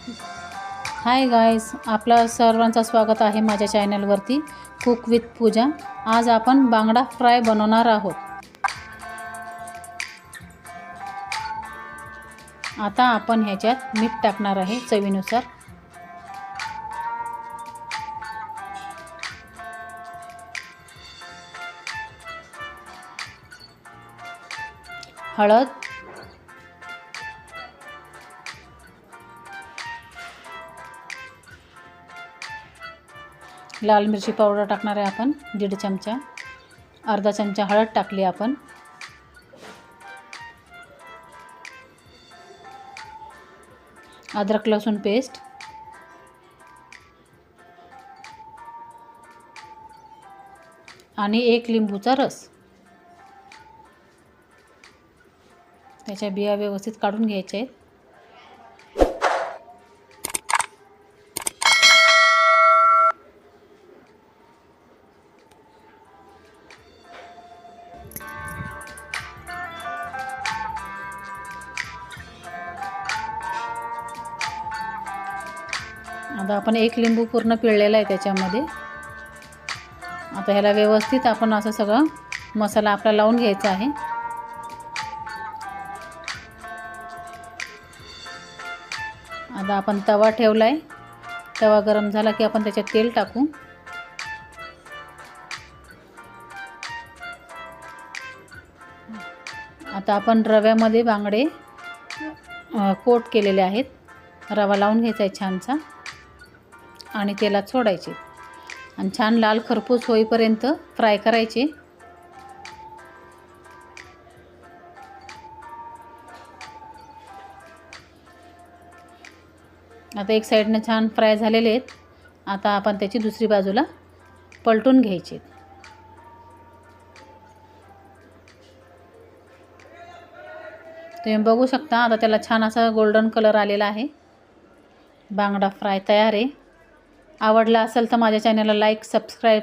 Hi guys, आपलं सर्वांचं स्वागत आहे माझ्या चॅनलवरती कुक विथ पूजा। आज आपण बांगडा फ्राय बनवणार आहोत। आता आपण ह्याच्यात मीठ टाकणार आहे चवीनुसार। हळद, लाल मिरची पावडर टाकणार आहे आपण 1.5 चमचा। अर्धा चमचा हळद टाकली आपण। अद्रक लसूण पेस्ट, आणि 1 लिंबूचा रस। त्याच्या बिया व्यवस्थित काढून घ्यायच्या आहेत। आता आपण 1 लिंबू पूर्ण पिळलेला आहे त्याच्यामध्ये। आता ह्याला व्यवस्थित आपण असं सगळं मसाला आपला लावून घ्यायचा आहे। आता आपण तवा ठेवलाय। तवा गरम झाला की आपण त्याच्यात तेल टाकू। आता आपण रव्यामध्ये बांगडे कोट केलेले आहेत। रवा लावून घ्यायचा आहे छानसा आणि तेलात सोडायचे आणि छान लाल खरपूस होईपर्यंत फ्राय करायचे। आता एक साईडने छान फ्राय झालेले आहेत। आता आपण त्याची दुसरी बाजूला पलटून घ्यायचे। तुम्ही बघू शकता आता त्याला छान असा गोल्डन कलर आलेला आहे। बांगडा फ्राय तयार आहे। आवडला असेल तर माझ्या चॅनलला लाईक, सबस्क्राईब